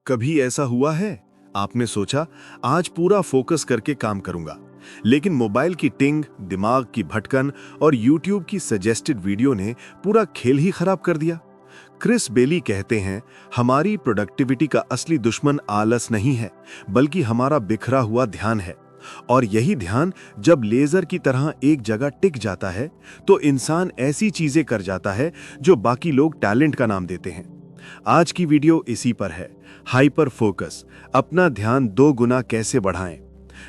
कभी ऐसा हुआ है आपने सोचा आज पूरा फोकस करके काम करूंगा, लेकिन मोबाइल की टिंग, दिमाग की भटकन और यूट्यूब की सजेस्टेड वीडियो ने पूरा खेल ही खराब कर दिया। क्रिस बेली कहते हैं, हमारी प्रोडक्टिविटी का असली दुश्मन आलस नहीं है, बल्कि हमारा बिखरा हुआ ध्यान है। और यही ध्यान जब लेजर की तरह एक जगह टिक जाता है, तो इंसान ऐसी चीजें कर जाता है जो बाकी लोग टैलेंट का नाम देते हैं। आज की वीडियो इसी पर है, हाइपर फोकस, अपना ध्यान 2 गुना कैसे बढ़ाएं।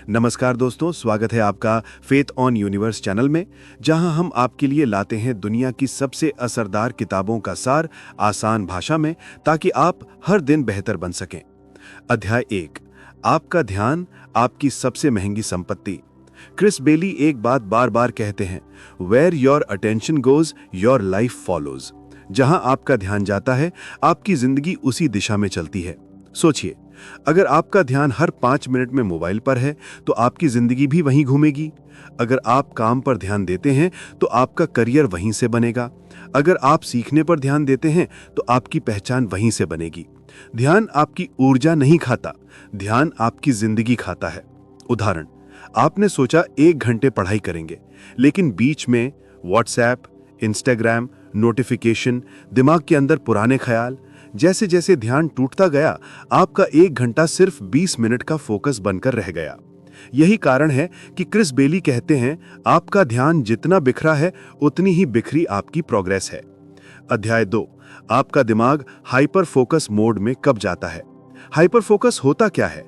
नमस्कार दोस्तों, स्वागत है आपका फेथ ऑन यूनिवर्स चैनल में, जहां हम आपके लिए लाते हैं दुनिया की सबसे असरदार किताबों का सार आसान भाषा में, ताकि आप हर दिन बेहतर बन सकें। अध्याय 1, आपका ध्यान आपकी सबसे महंगी संपत्ति। क्रिस बेली एक बात बार बार कहते हैं, where your attention goes your life follows. जहां आपका ध्यान जाता है, आपकी जिंदगी उसी दिशा में चलती है। सोचिए, अगर आपका ध्यान हर 5 मिनट में मोबाइल पर है, तो आपकी जिंदगी भी वहीं घूमेगी। अगर आप काम पर ध्यान देते हैं, तो आपका करियर वहीं से बनेगा। अगर आप सीखने पर ध्यान देते हैं, तो आपकी पहचान वहीं से बनेगी। ध्यान आपकी ऊर्जा नहीं खाता, ध्यान आपकी जिंदगी खाता है। उदाहरण, आपने सोचा 1 घंटे पढ़ाई करेंगे, लेकिन बीच में व्हाट्सएप, इंस्टाग्राम, नोटिफिकेशन, दिमाग के अंदर पुराने ख्याल, जैसे जैसे ध्यान टूटता गया, आपका 1 घंटा सिर्फ 20 मिनट का फोकस बनकर रह गया। यही कारण है कि क्रिस बेली कहते हैं, आपका ध्यान जितना बिखरा है, उतनी ही बिखरी आपकी प्रोग्रेस है। अध्याय 2, आपका दिमाग हाइपर फोकस मोड में कब जाता है। हाइपर फोकस होता क्या है?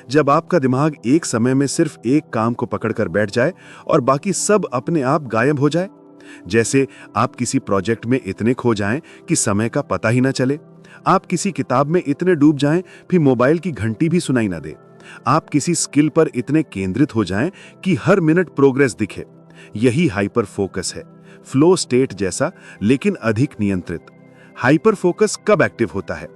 जब आपका दिमाग एक समय में सिर्फ एक काम को पकड़कर बैठ जाए और बाकी सब अपने आप गायब हो जाए। जैसे आप किसी प्रोजेक्ट में इतने खो जाएं कि समय का पता ही ना चले। आप किसी किताब में इतने डूब जाएं फिर मोबाइल की घंटी भी सुनाई ना दे। आप किसी स्किल पर इतने केंद्रित हो जाएं कि हर मिनट प्रोग्रेस दिखे। यही हाइपर फोकस है, फ्लो स्टेट जैसा, लेकिन अधिक नियंत्रित। हाइपर फोकस कब एक्टिव होता है?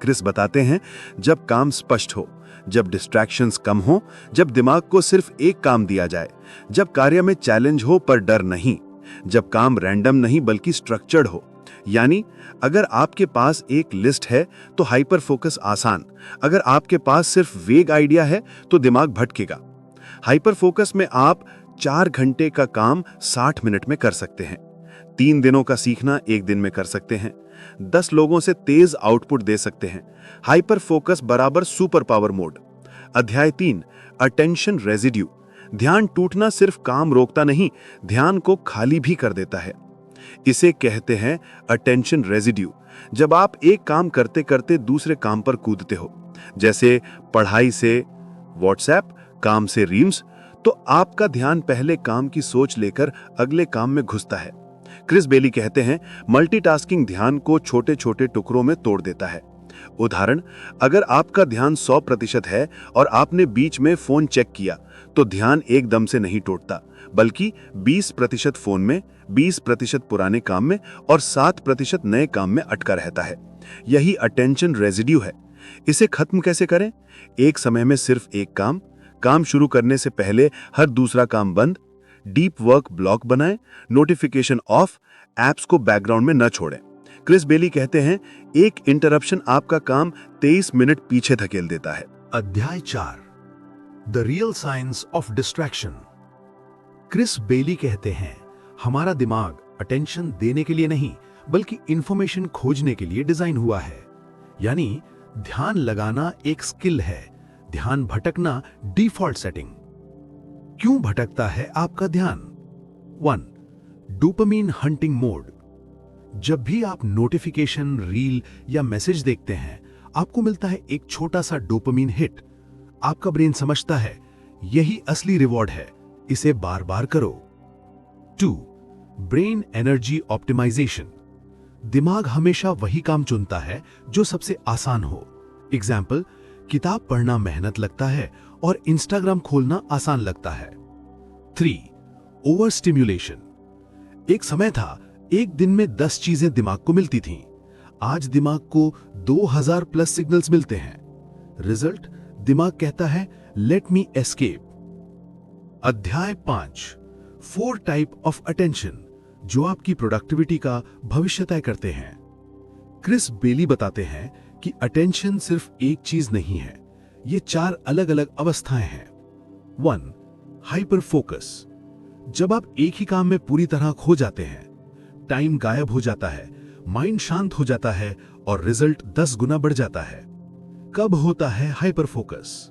क्रिस बताते हैं, जब काम स्पष्ट हो, जब डिस्ट्रैक्शंस कम हो, जब दिमाग को सिर्फ एक काम दिया जाए, जब कार्य में चैलेंज हो पर डर नहीं, जब काम रैंडम नहीं बल्कि स्ट्रक्चर्ड हो। यानी अगर आपके पास एक लिस्ट है तो हाइपर फोकस आसान, अगर आपके पास सिर्फ वेग आइडिया है तो दिमाग भटकेगा। हाइपर फोकस में आप 4 घंटे का काम 60 मिनट में कर सकते हैं। 3 दिनों का सीखना 1 दिन में कर सकते हैं। 10 लोगों से तेज आउटपुट दे सकते हैं। हाइपर फोकस बराबर सुपर पावर मोड। अध्याय 3, अटेंशन रेजिड्यू। ध्यान टूटना सिर्फ काम रोकता नहीं, ध्यान को खाली भी कर देता है। इसे कहते हैं अटेंशन रेजिड्यू। जब आप एक काम करते करते दूसरे काम पर कूदते हो, जैसे पढ़ाई से व्हाट्सएप, काम से रील्स, तो आपका ध्यान पहले काम की सोच लेकर अगले काम में घुसता है। क्रिस बेली कहते हैं, मल्टीटास्किंग ध्यान को छोटे छोटे टुकड़ों में तोड़ देता है। उदाहरण, अगर आपका ध्यान 100% है और आपने बीच में फोन चेक किया, तो ध्यान एकदम से नहीं टूटता, बल्कि 20% फोन में, 20% पुराने काम में और 7% नए काम में अटका रहता है। यही अटेंशन रेजिड्यू है। इसे खत्म कैसे करें? एक समय में सिर्फ एक काम शुरू करने से पहले हर दूसरा काम बंद, डीप वर्क ब्लॉक बनाएं, नोटिफिकेशन ऑफ, एप्स को बैकग्राउंड में न छोड़ें। क्रिस बेली कहते हैं, एक इंटरप्शन आपका काम 23 मिनट पीछे धकेल देता है। अध्याय 4, the real science of distraction. Chris Bailey कहते हैं, हमारा दिमाग अटेंशन देने के लिए नहीं, बल्कि इंफॉर्मेशन खोजने के लिए डिजाइन हुआ है। यानी ध्यान लगाना एक स्किल है, ध्यान भटकना डिफॉल्ट सेटिंग। क्यों भटकता है आपका ध्यान? 1, डोपामिन हंटिंग मोड। जब भी आप नोटिफिकेशन, रील या मैसेज देखते हैं, आपको मिलता है एक छोटा सा डोपामिन हिट। आपका ब्रेन समझता है यही असली रिवॉर्ड है, इसे बार बार करो। 2, ब्रेन एनर्जी ऑप्टिमाइजेशन। दिमाग हमेशा वही काम चुनता है जो सबसे आसान हो। एग्जाम्पल, किताब पढ़ना मेहनत लगता है और इंस्टाग्राम खोलना आसान लगता है। 3, ओवर स्टिम्युलेशन। एक समय था, एक दिन में 10 चीजें दिमाग को मिलती थीं। आज दिमाग को 2000 प्लस सिग्नल्स मिलते हैं। रिजल्ट, दिमाग कहता है लेट मी एस्केप। अध्याय 5, 4 टाइप ऑफ अटेंशन, जो आपकी प्रोडक्टिविटी का भविष्य तय करते हैं। क्रिस बेली बताते हैं कि अटेंशन सिर्फ एक चीज नहीं है, ये 4 अलग अलग अवस्थाएं हैं। 1. Hyper focus. जब आप एक ही काम में पूरी तरह खो जाते हैं, टाइम गायब हो जाता है, माइंड शांत हो जाता है और रिजल्ट 10 गुना बढ़ जाता है। कब होता है हाइपर फोकस?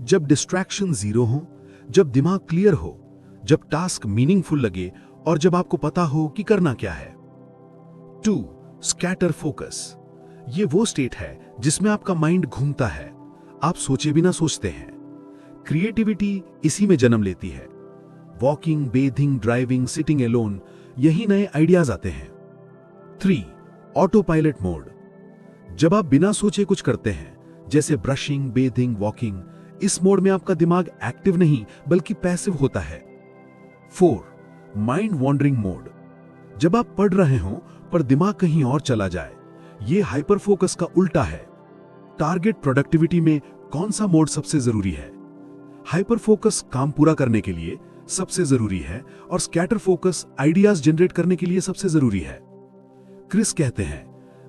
जब डिस्ट्रैक्शन जीरो हो, जब दिमाग क्लियर हो, जब टास्क मीनिंगफुल लगे और जब आपको पता हो कि करना क्या है। 2. Scatter focus. ये वो स्टेट है जिसमें आपका माइंड घूमता है, आप सोचे बिना सोचते हैं। क्रिएटिविटी इसी में जन्म लेती है। Walking, bathing, driving, sitting alone, यही नए आइडियाज आते हैं। 3. Auto pilot mode. जब आप बिना सोचे कुछ करते हैं, जैसे ब्रशिंग, बेथिंग, वॉकिंग, इस मोड में आपका दिमाग एक्टिव नहीं बल्कि पैसिव होता है। 4. Mind wandering mode. जब आप पढ़ रहे हो पर दिमाग कहीं और चला जाए, ये हाइपर फोकस का उल्टा है। टारगेट प्रोडक्टिविटी में कौन सा मोड सबसे जरूरी है? हाइपर फोकस काम पूरा करने के लिए सबसे जरूरी है और स्कैटर फोकस आइडियाज जनरेट करने के लिए सबसे जरूरी है। क्रिस कहते हैं,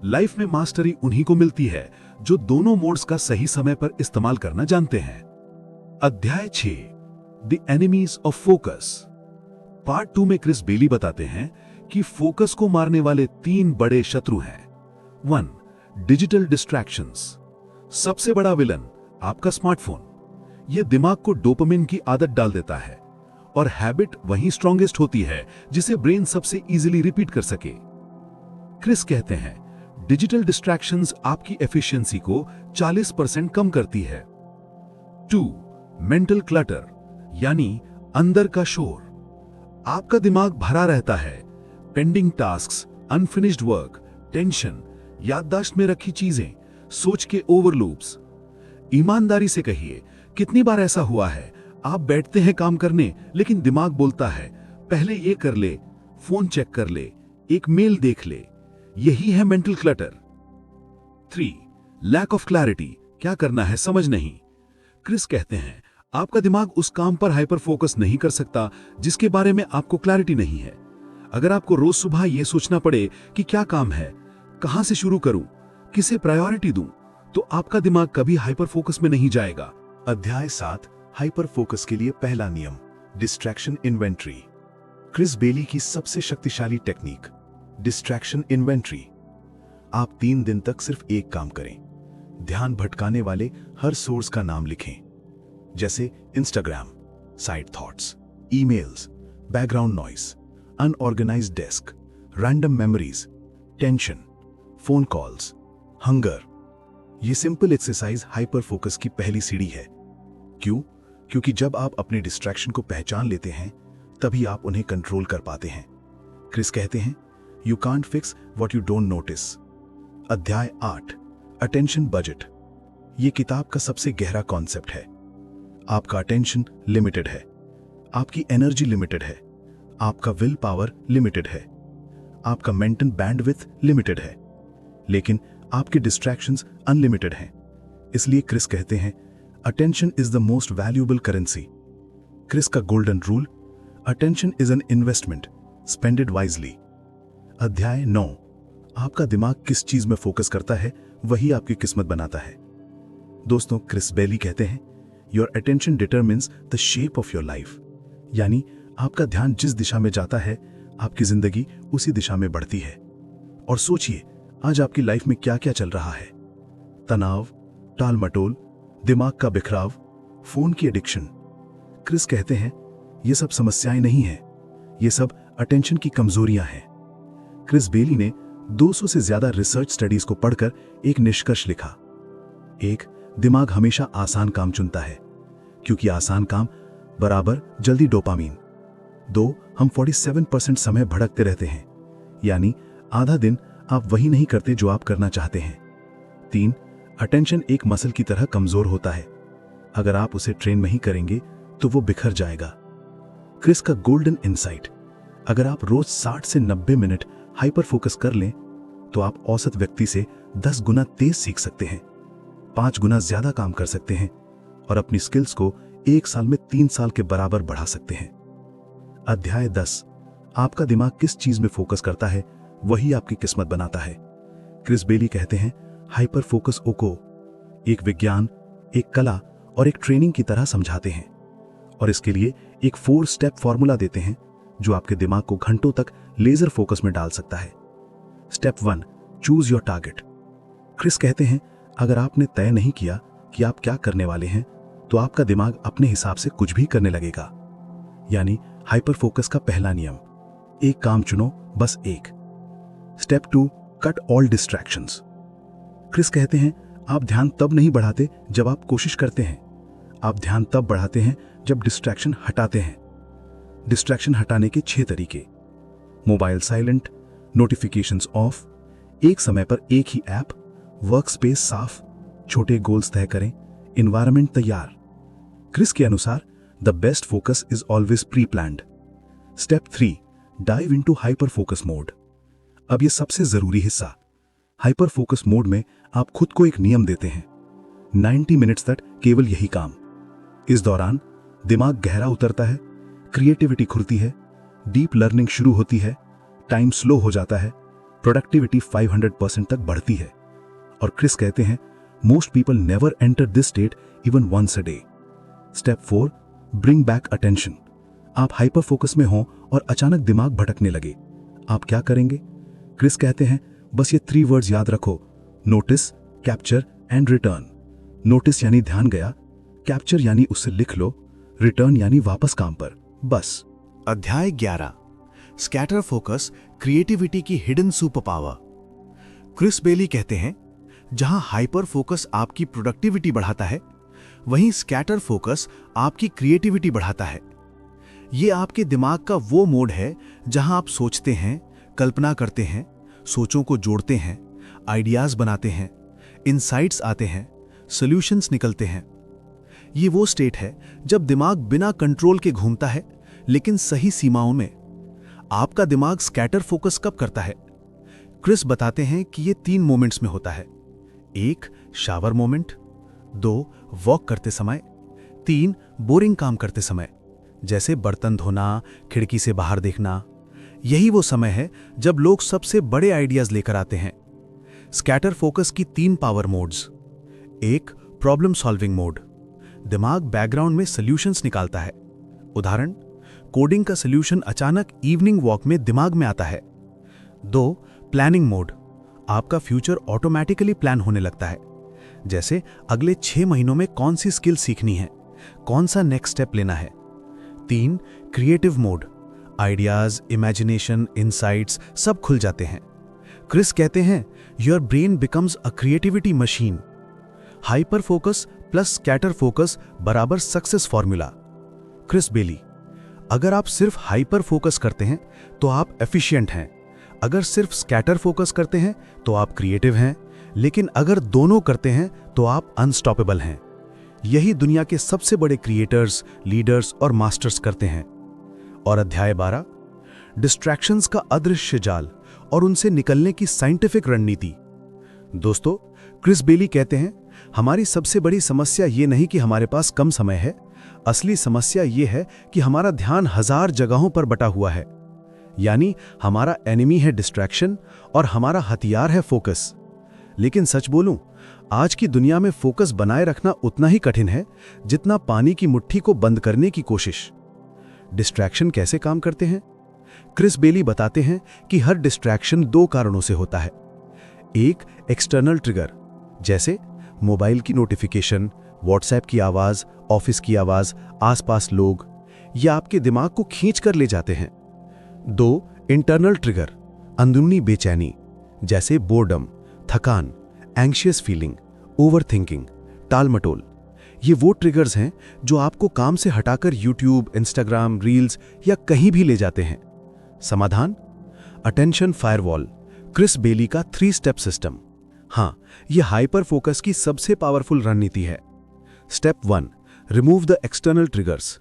लाइफ में मास्टरी उन्हीं को मिलती है जो दोनों मोड्स का सही समय पर इस्तेमाल करना जानते हैं। अध्याय 6, the enemies of focus. Part 2 में क्रिस बेली बताते हैं कि फोकस को मारने वाले 3 बड़े शत्रु हैं। 1. Digital distractions. सबसे बड़ा विलन आपका स्मार्टफोन। यह दिमाग को डोपामिन की आदत डाल देता है और हैबिट वहीं स्ट्रॉन्गेस्ट होती है जिसे ब्रेन सबसे इजीली रिपीट कर सके। क्रिस कहते हैं, डिजिटल डिस्ट्रैक्शंस आपकी एफिशिएंसी को 40% कम करती है। 2. मेंटल क्लटर, यानी अंदर का शोर। आपका दिमाग भरा रहता है, pending tasks, unfinished work, tension, याददाश्त में रखी चीजें, सोच के ओवरलूप्स। ईमानदारी से कहिए, कितनी बार ऐसा हुआ है, आप बैठते हैं काम करने लेकिन दिमाग बोलता है, पहले ये कर ले, फोन चेक कर ले, एक मेल देख ले। यही है mental clutter. 3. Lack of clarity, क्या करना है समझ नहीं। क्रिस कहते हैं, आपका दिमाग उस काम पर हाइपर फोकस नहीं कर सकता जिसके बारे में आपको क्लैरिटी नहीं है। अगर आपको रोज सुबह यह सोचना पड़े कि क्या काम है, कहां से शुरू करूं, किसे प्रायोरिटी दूं, तो आपका दिमाग कभी हाइपर फोकस में नहीं जाएगा। अध्याय 7, हाइपर फोकस के लिए पहला नियम, डिस्ट्रैक्शन इन्वेंट्री। क्रिस बेली की सबसे शक्तिशाली टेक्निक, डिस्ट्रैक्शन इन्वेंट्री। आप 3 दिन तक सिर्फ एक काम करें, ध्यान भटकाने वाले हर सोर्स का नाम लिखें, जैसे Instagram, side thoughts, emails, background noise, unorganised desk, random memories, tension, phone calls, hunger. ये सिंपल एक्सरसाइज हाइपर फोकस की पहली सीढ़ी है। क्यों? क्योंकि जब आप अपने डिस्ट्रैक्शन को पहचान लेते हैं, तभी आप उन्हें कंट्रोल कर पाते हैं। क्रिस कहते हैं, you can't fix what you don't notice. अध्याय 8, अटेंशन बजट। ये किताब का सबसे गहरा कॉन्सेप्ट है। आपका अटेंशन लिमिटेड है, आपकी एनर्जी लिमिटेड है, आपका विल पावर लिमिटेड है, आपका मेंटल बैंडविड्थ लिमिटेड है, लेकिन आपके डिस्ट्रैक्शंस अनलिमिटेड हैं। इसलिए क्रिस कहते हैं, attention is the most valuable currency. Chris का golden rule, attention is an investment, spend it wisely. अध्याय 9, आपका दिमाग किस चीज में फोकस करता है वही आपकी किस्मत बनाता है। दोस्तों, क्रिस बेली कहते हैं, your attention determines the shape of your life. यानी आपका ध्यान जिस दिशा में जाता है, आपकी जिंदगी उसी दिशा में बढ़ती है। और सोचिए, आज आपकी लाइफ में क्या क्या चल रहा है। तनाव, टाल मटोल, दिमाग का बिखराव, फोन की एडिक्शन। क्रिस कहते हैं, ये सब समस्याएं नहीं हैं, ये सब अटेंशन की कमजोरियां हैं। क्रिस बेली ने 200 से ज्यादा रिसर्च स्टडीज को पढ़कर एक निष्कर्ष लिखा। 1. दिमाग हमेशा आसान काम चुनता है, क्योंकि आसान काम बराबर जल्दी डोपामीन। 2. हम 47% समय भटकते रहते हैं, यानी आधा दिन आप वही नहीं करते जो आप करना चाहते हैं। 3. अटेंशन एक मसल की तरह कमजोर होता है, अगर आप उसे ट्रेन नहीं करेंगे तो वो बिखर जाएगा। क्रिस का गोल्डन इंसाइट, अगर आप रोज 60 से 90 मिनट हाइपर फोकस कर लें तो आप औसत व्यक्ति से 10 गुना तेज सीख सकते हैं, 5 गुना ज्यादा काम कर सकते हैं और अपनी स्किल्स को 1 साल में 3 साल के बराबर बढ़ा सकते हैं। अध्याय 10, आपका दिमाग किस चीज में फोकस करता है वही आपकी किस्मत बनाता है। क्रिस बेली कहते हैं, हाइपर फोकस को एक विज्ञान, एक कला और एक ट्रेनिंग की तरह समझाते हैं और इसके लिए एक 4 स्टेप फॉर्मूला देते हैं जो आपके दिमाग को घंटों तक लेजर फोकस में डाल सकता है। Step 1, choose your target. Chris कहते हैं, अगर आपने तय नहीं किया कि आप क्या करने वाले हैं तो आपका दिमाग अपने हिसाब से कुछ भी करने लगेगा। यानी हाइपर फोकस का पहला नियम, एक काम चुनो, बस एक। Step 2, cut all distractions. Chris कहते हैं, आप ध्यान तब नहीं बढ़ाते जब आप कोशिश करते हैं, आप ध्यान तब बढ़ाते हैं जब डिस्ट्रैक्शन हटाते हैं। डिस्ट्रैक्शन हटाने के 6 तरीके: मोबाइल साइलेंट, नोटिफिकेशंस ऑफ, एक समय पर एक ही ऐप, वर्क स्पेस साफ, छोटे गोल्स तय करें, एनवायरनमेंट तैयार। क्रिस के अनुसार the best focus is always pre planned. Step 3, dive into hyper focus mode. अब ये सबसे जरूरी हिस्सा। हाइपर फोकस मोड में आप खुद को एक नियम देते हैं, 90 मिनट्स तक केवल यही काम। इस दौरान दिमाग गहरा उतरता है, क्रिएटिविटी खुलती है, डीप लर्निंग शुरू होती है, टाइम स्लो हो जाता है, प्रोडक्टिविटी 500% तक बढ़ती है। और क्रिस कहते हैं, most people never enter this state even once a day. Step 4, bring back attention. आप हाइपर फोकस में हो और अचानक दिमाग भटकने लगे, आप क्या करेंगे? क्रिस कहते हैं, बस ये 3 वर्ड्स याद रखो, notice, capture and return. Notice यानी ध्यान गया, कैप्चर यानी उसे लिख लो, रिटर्न यानी वापस काम पर, बस। अध्याय 11, स्कैटर फोकस, क्रिएटिविटी की hidden super power. Chris Bailey कहते हैं, जहां हाइपर फोकस आपकी प्रोडक्टिविटी बढ़ाता है, वहीं स्कैटर फोकस आपकी क्रिएटिविटी बढ़ाता है। ये आपके दिमाग का वो मोड है जहां आप सोचते हैं, कल्पना करते हैं, सोचों को जोड़ते हैं, आइडियाज बनाते हैं, इनसाइट्स आते हैं, सॉल्यूशंस निकलते हैं। ये वो स्टेट है जब दिमाग बिना कंट्रोल के घूमता है, लेकिन सही सीमाओं में। आपका दिमाग स्कैटर फोकस कब करता है? क्रिस बताते हैं कि ये 3 मोमेंट्स में होता है। 1, शावर मोमेंट, 2, वॉक करते समय, 3, बोरिंग काम करते समय, जैसे बर्तन धोना, खिड़की से बाहर देखना। यही वो समय है जब लोग सबसे बड़े आइडियाज लेकर आते हैं। स्कैटर फोकस की 3 power modes. 1, problem solving mode. दिमाग बैकग्राउंड में सॉल्यूशंस निकालता है। उदाहरण, कोडिंग का सॉल्यूशन अचानक इवनिंग वॉक में दिमाग में आता है। 2, प्लानिंग मोड। आपका फ्यूचर ऑटोमेटिकली प्लान होने लगता है, जैसे अगले 6 महीनों में कौन सी स्किल सीखनी है, कौन सा नेक्स्ट स्टेप लेना है। 3, creative mode. Ideas, imagination, insights सब खुल जाते हैं। क्रिस कहते हैं, your brain becomes a creativity machine. Hyper focus plus scatter focus बराबर सक्सेस फॉर्मूला। क्रिस बेली, अगर आप सिर्फ हाइपर फोकस करते हैं तो आप एफिशिएंट हैं, अगर सिर्फ स्कैटर फोकस करते हैं तो आप क्रिएटिव हैं, लेकिन अगर दोनों करते हैं तो आप अनस्टॉपेबल हैं। यही दुनिया के सबसे बड़े क्रिएटर्स, लीडर्स और मास्टर्स करते हैं। और अध्याय 12, डिस्ट्रैक्शंस का अदृश्य जाल और उनसे निकलने की साइंटिफिक रणनीति। दोस्तों, क्रिस बेली कहते हैं, हमारी सबसे बड़ी समस्या ये नहीं कि हमारे पास कम समय है, असली समस्या ये है कि हमारा ध्यान 1000 जगहों पर बटा हुआ है। यानी हमारा एनिमी है डिस्ट्रैक्शन और हमारा हथियार है फोकस। लेकिन सच बोलूं, आज की दुनिया में फोकस बनाए रखना उतना ही कठिन है जितना पानी की मुट्ठी को बंद करने की कोशिश। डिस्ट्रैक्शन कैसे काम करते हैं? क्रिस बेली बताते हैं कि हर डिस्ट्रैक्शन 2 कारणों से होता है। एक, एक्सटर्नल ट्रिगर, जैसे मोबाइल की नोटिफिकेशन, व्हाट्सएप की आवाज, ऑफिस की आवाज, आसपास लोग, ये आपके दिमाग को खींच कर ले जाते हैं। 2, इंटरनल ट्रिगर, अंदरूनी बेचैनी, जैसे बोर्डम, थकान, एंग्शियस फीलिंग, ओवरथिंकिंग, टालमटोल। ये वो ट्रिगर्स हैं जो आपको काम से हटाकर यूट्यूब, इंस्टाग्राम, रील्स या कहीं भी ले जाते हैं। समाधान, अटेंशन फायरवॉल, क्रिस बेली का 3 स्टेप सिस्टम। हाँ, यह हाइपर फोकस की सबसे पावरफुल रणनीति है। Step 1, remove the external triggers.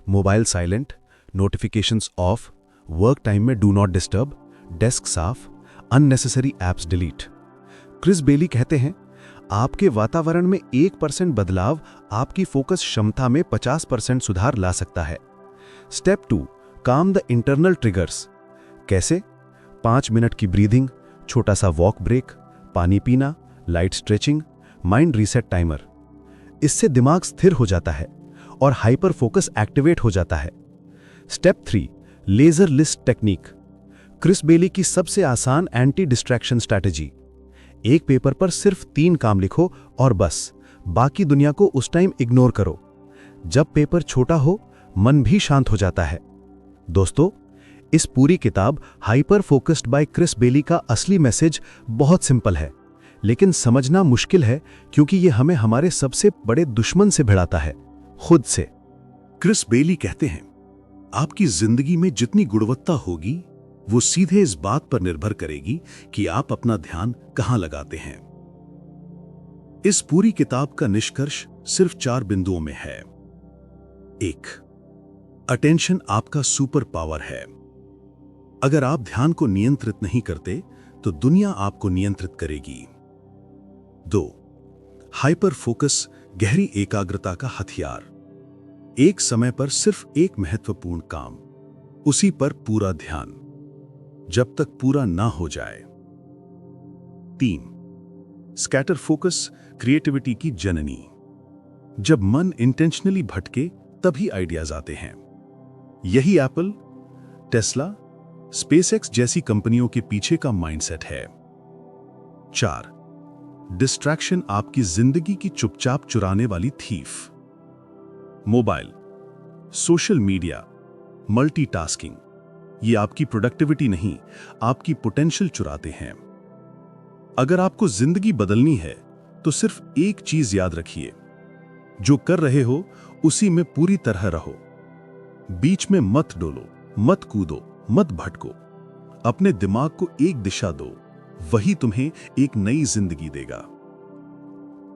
Mobile silent, notifications of, work time में डू नॉट डिस्टर्ब, डेस्क साफ, unnecessary apps delete. Chris Bailey कहते हैं, आपके वातावरण में 1% बदलाव आपकी फोकस क्षमता में 50% सुधार ला सकता है। स्टेप 2, काम द इंटरनल ट्रिगर्स। कैसे? 5 मिनट की ब्रीदिंग, छोटा सा वॉक ब्रेक, पानी पीना, light stretching, mind reset timer. इससे दिमाग स्थिर हो जाता है और हाइपर फोकस एक्टिवेट हो जाता है। Step 3, laser list technique. Chris Bailey की सबसे आसान एंटी डिस्ट्रैक्शन स्ट्रैटेजी। एक पेपर पर सिर्फ 3 काम लिखो और बस, बाकी दुनिया को उस टाइम इग्नोर करो। जब पेपर छोटा हो, मन भी शांत हो जाता है। दोस्तों, इस पूरी किताब हाइपर फोकस्ड बाय क्रिस बेली का असली मैसेज बहुत सिंपल है, लेकिन समझना मुश्किल है क्योंकि ये हमें हमारे सबसे बड़े दुश्मन से भिड़ाता है, खुद से। क्रिस बेली कहते हैं, आपकी जिंदगी में जितनी गुणवत्ता होगी वो सीधे इस बात पर निर्भर करेगी कि आप अपना ध्यान कहां लगाते हैं। इस पूरी किताब का निष्कर्ष सिर्फ 4 बिंदुओं में है। 1, अटेंशन आपका सुपर पावर है। अगर आप ध्यान को नियंत्रित नहीं करते तो दुनिया आपको नियंत्रित करेगी। 2, हाइपर फोकस गहरी एकाग्रता का हथियार। एक समय पर सिर्फ एक महत्वपूर्ण काम, उसी पर पूरा ध्यान, जब तक पूरा ना हो जाए। 3, स्कैटर फोकस क्रिएटिविटी की जननी। जब मन इंटेंशनली भटके तभी आइडियाज आते हैं। यही एप्पल, टेस्ला, स्पेसएक्स जैसी कंपनियों के पीछे का माइंडसेट है। 4, डिस्ट्रैक्शन आपकी जिंदगी की चुपचाप चुराने वाली thief. Mobile, social media, multitasking, ये आपकी प्रोडक्टिविटी नहीं, आपकी पोटेंशियल चुराते हैं। अगर आपको जिंदगी बदलनी है तो सिर्फ एक चीज याद रखिए, जो कर रहे हो उसी में पूरी तरह रहो। बीच में मत डोलो, मत कूदो, मत भटको। अपने दिमाग को एक दिशा दो, वही तुम्हें एक नई जिंदगी देगा।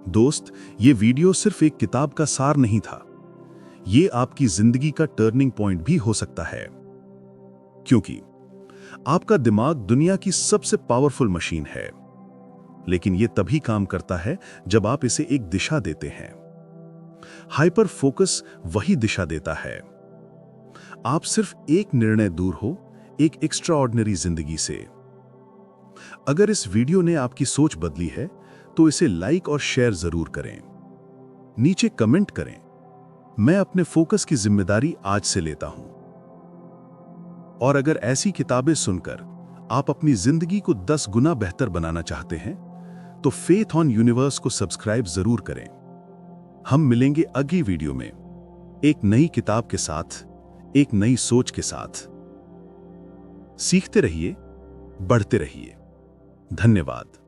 दोस्त, ये वीडियो सिर्फ एक किताब का सार नहीं था, ये आपकी जिंदगी का टर्निंग पॉइंट भी हो सकता है। क्योंकि आपका दिमाग दुनिया की सबसे पावरफुल मशीन है, लेकिन यह तभी काम करता है जब आप इसे एक दिशा देते हैं। हाइपर फोकस वही दिशा देता है। आप सिर्फ एक निर्णय दूर हो एक एक्स्ट्राऑर्डिनरी जिंदगी से। अगर इस वीडियो ने आपकी सोच बदली है तो इसे लाइक और शेयर जरूर करें। नीचे कमेंट करें, मैं अपने फोकस की जिम्मेदारी आज से लेता हूं। और अगर ऐसी किताबें सुनकर आप अपनी जिंदगी को 10 गुना बेहतर बनाना चाहते हैं तो फेथ ऑन यूनिवर्स को सब्सक्राइब जरूर करें। हम मिलेंगे अगली वीडियो में एक नई किताब के साथ, एक नई सोच के साथ। सीखते रहिए, बढ़ते रहिए। धन्यवाद।